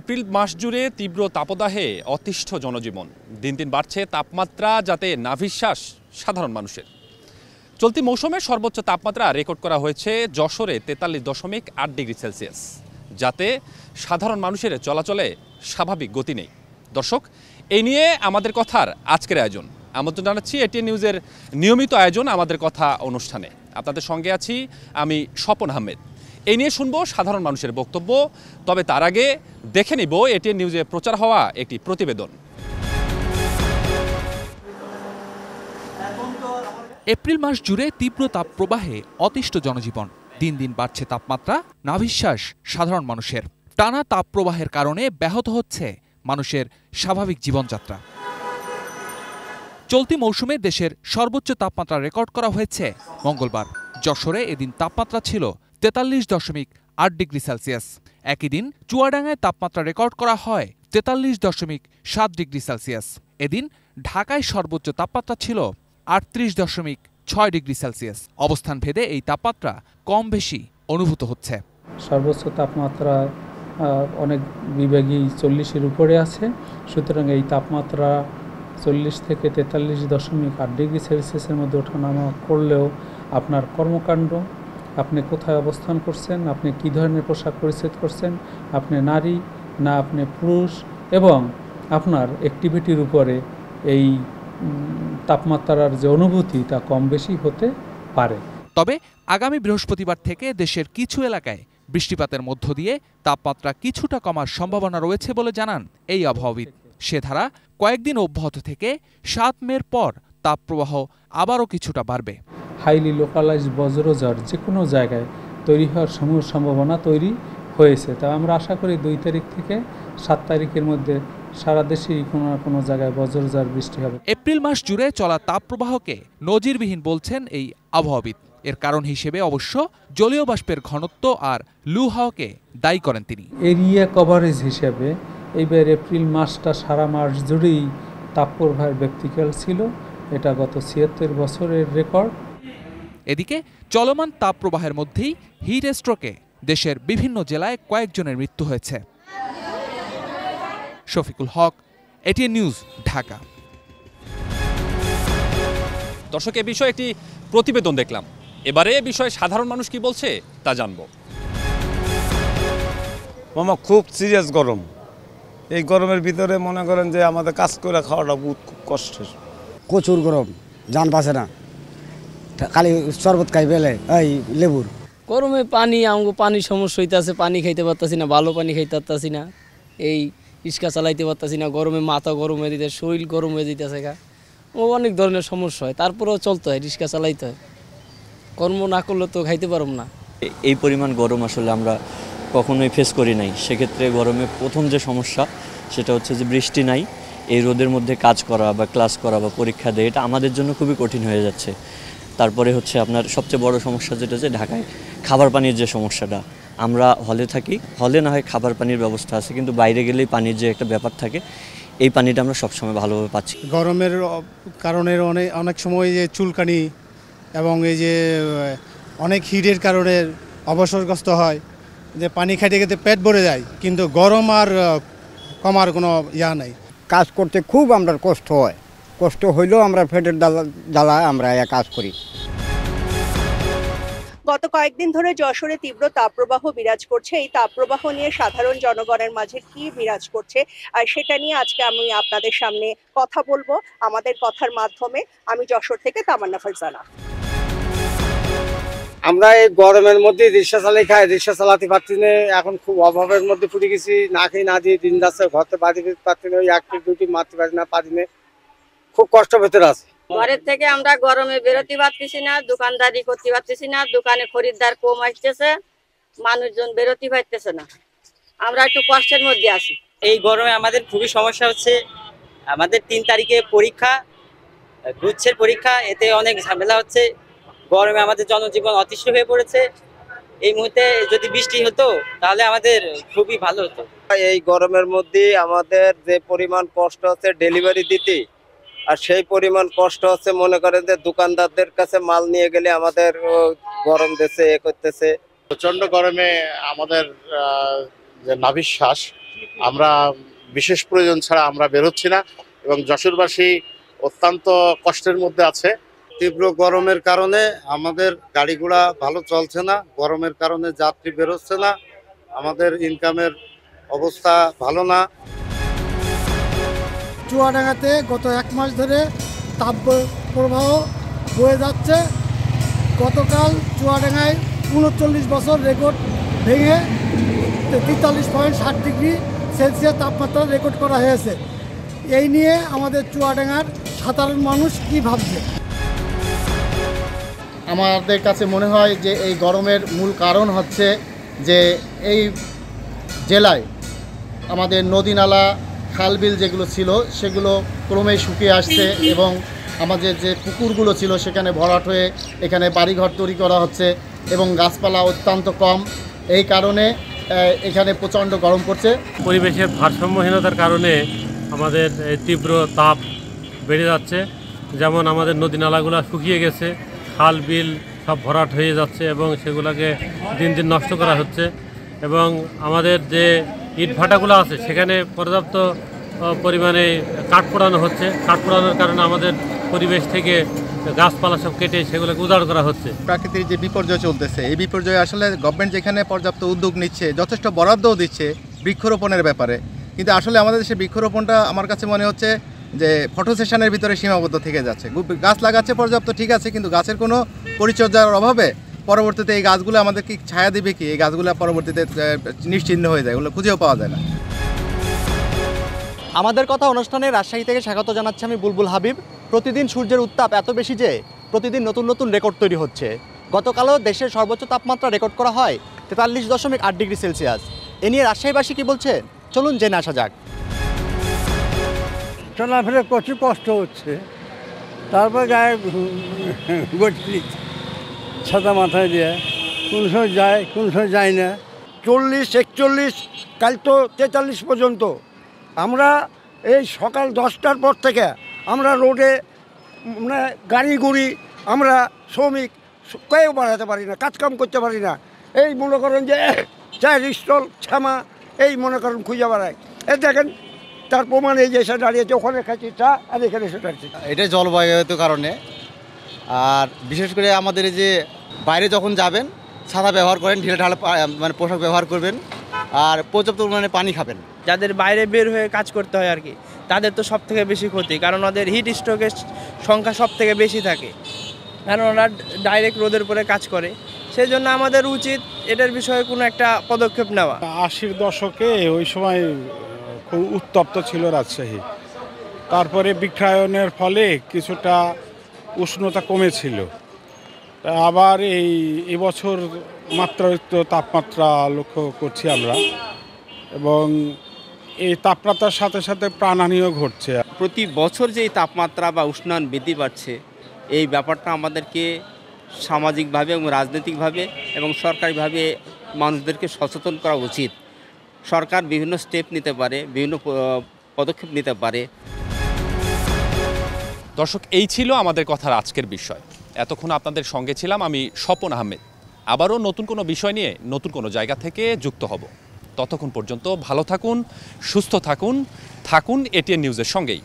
April মাস জুড়ে তীব্র তাপদাহে অতিষ্ঠ জনজীবন। দিন দিন বাড়ছে তাপমাত্রা, যাতে নাভিশ্বাস সাধারণ মানুষের। চলতি মৌসুমে সর্বোচ্চ তাপমাত্রা রেকর্ড করা হয়েছে যশোরে 43.8 ডিগ্রি সেলসিয়াস, যাতে সাধারণ মানুষের চলাচলে স্বাভাবিক গতি নেই। দর্শক, এই নিয়ে আমাদের কথার আজকের আয়োজন। আমন্ত্রণ জানাচ্ছি এটিএন নিউজের নিয়মিত আয়োজন আমাদের কথা অনুষ্ঠানে। আপনাদের সঙ্গে আছি আমি স্বপন আহমেদ। এই নিয়ে শুনবো সাধারণ মানুষের বক্তব্য, তবে তার আগে দেখে নিব এটিএন নিউজে প্রচার হওয়া একটি প্রতিবেদন। এপ্রিল মাস জুড়ে তীব্র তাপপ্রবাহে অতিষ্ঠ জনজীবন। দিন দিন বাড়ছে তাপমাত্রা, নাভিশ্বাস সাধারণ মানুষের। টানা তাপপ্রবাহের কারণে ব্যাহত হচ্ছে মানুষের স্বাভাবিক জীবনযাত্রা। চলতি মৌসুমে দেশের সর্বোচ্চ তাপমাত্রা রেকর্ড করা হয়েছে মঙ্গলবার। যশোরে এদিন তাপমাত্রা ছিল 43.8 ডিগ্রি সেলসিয়াস। একই দিন চুয়াডাঙ্গায় তাপমাত্রা রেকর্ড করা হয় 43.7 ডিগ্রি সেলসিয়াস। এদিন ঢাকায় সর্বোচ্চ তাপমাত্রা ছিল 38.6 ডিগ্রি সেলসিয়াস। অবস্থান ভেদে এই তাপমাত্রা কম বেশি অনুভূত হচ্ছে। সর্বোচ্চ তাপমাত্রা অনেক বিভাগেই 40-এর উপরে আছে, সুতরাং এই তাপমাত্রা 40 থেকে 43.8 ডিগ্রি সেলসিয়াসের মধ্যে ওঠানামা করলেও আপনার কর্মকাণ্ড, আপনি কোথায় অবস্থান করছেন, আপনি কী ধরনের পোশাক পরিচ্ছদ করছেন, আপনি নারী না আপনি পুরুষ, এবং আপনার অ্যাক্টিভিটির উপরে এই তাপমাত্রার যে অনুভূতি তা কম বেশি হতে পারে। তবে আগামী বৃহস্পতিবার থেকে দেশের কিছু এলাকায় বৃষ্টিপাতের মধ্য দিয়ে তাপমাত্রা কিছুটা কমার সম্ভাবনা রয়েছে বলে জানান এই আবহাওয়াবিদ। সে ধারা কয়েকদিন অব্যাহত থেকে 7 মের পর তাপপ্রবাহ আবারও কিছুটা বাড়বে। হাইলি লোকালাইজ বজ্রঝড় যে কোনো জায়গায় তৈরি হওয়ার সম্ভাবনা তৈরি হয়েছে। তা আমরা আশা করি 2 তারিখ থেকে 7 তারিখের মধ্যে সারা দেশেই কোনো না কোনো জায়গায় বজ্রঝড় বৃষ্টি হবে। এপ্রিল মাস জুড়ে চলা তাপপ্রবাহকে নজিরবিহীন বলছেন এই আবহাওয়াবিদ। এর কারণ হিসেবে অবশ্য জলীয় বাষ্পের ঘনত্ব আর লু হাওয়াকে দায়ী করেন তিনি। এরিয়া কভারেজ হিসেবে এইবার এপ্রিল মাসটা সারা মাস জুড়েই তাপপ্রবাহের ব্যক্তিকাল ছিল। এটা গত 76 বছরের রেকর্ড। এদিকে চলমান তাপপ্রবাহের মধ্যেই হিট স্ট্রোকে দেশের বিভিন্ন জেলায় কয়েকজনের মৃত্যু হয়েছে। শফিকুল হক, এটিএন নিউজ, ঢাকা। দর্শক, এ বিষয়ে একটি প্রতিবেদন দেখলাম। এবারে এ বিষয়ে সাধারণ মানুষ কি বলছে তা জানবো। মামা, খুব সিরিয়াস গরম। এই গরমের ভিতরে মনে করেন যে আমাদের কাজ করে খাওয়াটা বহুত খুব কষ্টের। প্রচুর গরম, জান পাচ্ছে না। খালি শরবত খাই বেলে এই লেবুর। গরমে পানি, আমাকে পানির সমস্যা হইতেছে, পানি খাইতে পারতাছি না, ভালো পানি খাইতে পারতাছি না, এই রিক্সা চালাইতে পারতাছি না, গরমে মাথা গরম হয়ে দিতে, শরীর গরম হয়ে দিতেছে, ও অনেক ধরনের সমস্যা হয়। তারপরেও চলতে হয়, রিক্সা চালাইতে হয়। কর্ম না করলে তো খাইতে পারব না। এই পরিমাণ গরম আসলে আমরা কখনোই ফেস করি নাই। সেক্ষেত্রে গরমে প্রথম যে সমস্যা সেটা হচ্ছে যে বৃষ্টি নাই, এই রোদের মধ্যে কাজ করা বা ক্লাস করা বা পরীক্ষা দেয়, এটা আমাদের জন্য খুবই কঠিন হয়ে যাচ্ছে। তারপরে হচ্ছে আপনার সবচেয়ে বড় সমস্যা যেটা, যে ঢাকায় খাবার পানির যে সমস্যাটা। আমরা হলে থাকি, হলে না হয় খাবার পানির ব্যবস্থা আছে, কিন্তু বাইরে গেলেই পানির যে একটা ব্যাপার থাকে, এই পানিটা আমরা সবসময় ভালোভাবে পাচ্ছি। গরমের কারণে অনেক সময় যে চুলকানি এবং এই যে অনেক হিটের কারণে অবসরগ্রস্ত হয়, যে পানি খাইতে খেতে পেট ভরে যায়, কিন্তু গরম আর কমার কোনো নাই। কাজ করতে খুব আমরা কষ্ট হয়, কষ্ট হইলেও আমরা পেটের জ্বালা আমরা কাজ করি। গত কয়েকদিন ধরে যশোরে তীব্র তাপপ্রবাহ বিরাজ করছে। এই তাপপ্রবাহ নিয়ে সাধারণ জনগণের মাঝে কি বিরাজ করছে, আর সেটা নিয়ে আজকে আমি আপনাদের সামনে কথা বলবো আমাদের কথার মাধ্যমে। আমি যশোর থেকে তামান্না ফারজানা। আমরা এই গরমের মধ্যে রিক্সা চালাতে পারছি না, এখন খুব অভাবের মধ্যে পড়ে গেছি। না খেয়ে না দিয়ে দিন যাচ্ছে, ঘরতে বাড়ি পাচ্ছি না, ওই 1-2টি মারতে পারি না, খুব কষ্ট ভেতরে আছে। ঘরের থেকে আমরা গরমে বেরোতে পারতেছি না, দোকানদারি করতে পারতেছি না, দোকানে খরিদ্দার কম আসতেছে, মানুষজন বেরোতে পারতেছে না, আমরা একটু কষ্টের মধ্যে আছি। এই গরমে আমাদের খুবই সমস্যা হচ্ছে। আমাদের 3 তারিখে পরীক্ষা, গুচ্ছের পরীক্ষা, এতে অনেক ঝামেলা হচ্ছে। গরমে আমাদের জনজীবন অতিষ্ঠ হয়ে পড়েছে। এই মুহূর্তে যদি বৃষ্টি হতো তাহলে আমাদের খুবই ভালো হতো। এই গরমের মধ্যে আমাদের যে পরিমাণ কষ্ট হচ্ছে ডেলিভারি দিতে, আর সেই পরিমাণ কষ্ট হচ্ছে মনে করেন যে দোকানদারদের কাছে মাল নিয়ে গেলে আমাদের গরম দেশে করতেছে। প্রচন্ড গরমে আমাদের যে নাভিশ্বাস, আমরা বিশেষ প্রয়োজন ছাড়া আমরা বেরোচ্ছি না এবং যশোরবাসী অত্যন্ত কষ্টের মধ্যে আছে। তীব্র গরমের কারণে আমাদের গাড়ি ঘোড়া ভালো চলছে না, গরমের কারণে যাত্রী বেরোচ্ছে না, আমাদের ইনকামের অবস্থা ভালো না। চুয়াডাঙ্গাতে গত 1 মাস ধরে তাপ প্রবাহ বয়ে যাচ্ছে। গতকাল চুয়াডাঙ্গায় 39 বছর রেকর্ড ভেঙে 43.7 ডিগ্রি সেলসিয়াস তাপমাত্রা রেকর্ড করা হয়েছে। এই নিয়ে আমাদের চুয়াডাঙ্গার সাধারণ মানুষ কি ভাবছে? আমাদের কাছে মনে হয় যে এই গরমের মূল কারণ হচ্ছে যে এই জেলায় আমাদের নদী নালা খালবিল যেগুলো ছিল সেগুলো ক্রমেই শুকিয়ে আসছে এবং আমাদের যে পুকুরগুলো ছিল সেখানে ভরাট হয়ে এখানে বাড়িঘর তৈরি করা হচ্ছে এবং গাছপালা অত্যন্ত কম। এই কারণে এখানে প্রচণ্ড গরম পড়ছে। পরিবেশের ভারসাম্যহীনতার কারণে আমাদের তীব্র তাপ বেড়ে যাচ্ছে। যেমন আমাদের নদী নালাগুলো শুকিয়ে গেছে, খাল বিল সব ভরাট হয়ে যাচ্ছে এবং সেগুলোকে দিন দিন নষ্ট করা হচ্ছে এবং আমাদের যে ইটভাটাগুলো আছে সেখানে পর্যাপ্ত পরিমাণে কাঠ পোড়ানো হচ্ছে। কাঠ পোড়ানোর কারণে আমাদের পরিবেশ থেকে গাছপালা সব কেটে সেগুলোকে উজাড় করা হচ্ছে। প্রাকৃতিক যে বিপর্যয় চলতেছে, এই বিপর্যয়ে আসলে গভর্নমেন্ট যেখানে পর্যাপ্ত উদ্যোগ নিচ্ছে, যথেষ্ট বরাদ্দও দিচ্ছে বৃক্ষরোপণের ব্যাপারে, কিন্তু আসলে আমাদের দেশে বৃক্ষরোপণটা আমার কাছে মনে হচ্ছে যে ফটো সেশনের ভিতরে সীমাবদ্ধ থেকে যাচ্ছে। গাছ লাগাচ্ছে পর্যাপ্ত, ঠিক আছে, কিন্তু গাছের কোনো পরিচর্যার অভাবে পরবর্তীতে এই গাছগুলো আমাদের কি ছায়া দেবে কি, এই গাছগুলো পরবর্তীতে নিশ্চিহ্ন হয়ে যায়, ওগুলো খুঁজেও পাওয়া যায় না। আমাদের কথা অনুষ্ঠানে রাজশাহী থেকে স্বাগত জানাচ্ছি আমি বুলবুল হাবিব। প্রতিদিন সূর্যের উত্তাপ এত বেশি যে প্রতিদিন নতুন নতুন রেকর্ড তৈরি হচ্ছে। গতকালও দেশের সর্বোচ্চ তাপমাত্রা রেকর্ড করা হয় 43.8 ডিগ্রি সেলসিয়াস। এ নিয়ে রাজশাহীবাসী কি বলছে চলুন জেনে আসা যাক। চলাফেরা প্রচুর কষ্ট হচ্ছে, তারপর গায়ে গঠলি ছাতা মাথায় দিয়ে কোন সময় যায় কোন সময় যায় না। 40, 41, কাল তো 43 পর্যন্ত। আমরা এই সকাল 10টার পর থেকে আমরা রোডে মানে গাড়ি গুড়ি, আমরা শ্রমিক কেউ বাড়াতে পারি না, কাজকাম করতে পারি না। এই মনে করেন যে চায়ের স্টল ছামা এই মনে করেন খুঁজে বেড়ায়। দেখেন তার প্রমাণ এই যে এসে দাঁড়িয়েছে, ওখানে খাচ্ছি চা আর এখানে এসে দাঁড়িয়েছে। এটা জলবায়ুগত কারণে, আর বিশেষ করে আমাদের এই যে বাইরে যখন যাবেন ছাতা ব্যবহার করেন, ঢিলে ঢালা মানে পোশাক ব্যবহার করবেন আর পর্যাপ্ত পরিমাণে পানি খাবেন। যাদের বাইরে বের হয়ে কাজ করতে হয় আর কি, তাদের তো সব থেকে বেশি ক্ষতি, কারণ ওদের হিট স্ট্রোকের সংখ্যা সব থেকে বেশি থাকে, কারণ ওরা ডাইরেক্ট রোদের উপরে কাজ করে। সেই জন্য আমাদের উচিত এটার বিষয়ে কোনো একটা পদক্ষেপ নেওয়া। 80-র দশকে ওই সময় খুব উত্তপ্ত ছিল রাজশাহী, তারপরে বৃক্ষায়নের ফলে কিছুটা উষ্ণতা কমেছিল। আবার এই বছর মাত্রাতিরিক্ত তাপমাত্রা লক্ষ্য করছি আমরা, এবং এই তাপমাত্রার সাথে সাথে প্রাণহানিও ঘটছে। প্রতি বছর যে তাপমাত্রা বা উষ্ণায়ন বৃদ্ধি পাচ্ছে, এই ব্যাপারটা আমাদেরকে সামাজিকভাবে এবং রাজনৈতিকভাবে এবং সরকারিভাবে মানুষদেরকে সচেতন করা উচিত। সরকার বিভিন্ন স্টেপ নিতে পারে, বিভিন্ন পদক্ষেপ নিতে পারে। দর্শক, এই ছিল আমাদের কথার আজকের বিষয়। এতক্ষণ আপনাদের সঙ্গে ছিলাম আমি স্বপন আহমেদ। আবারও নতুন কোনো বিষয় নিয়ে নতুন কোনো জায়গা থেকে যুক্ত হব। ততক্ষণ পর্যন্ত ভালো থাকুন, সুস্থ থাকুন, থাকুন এটিএন নিউজের সঙ্গেই।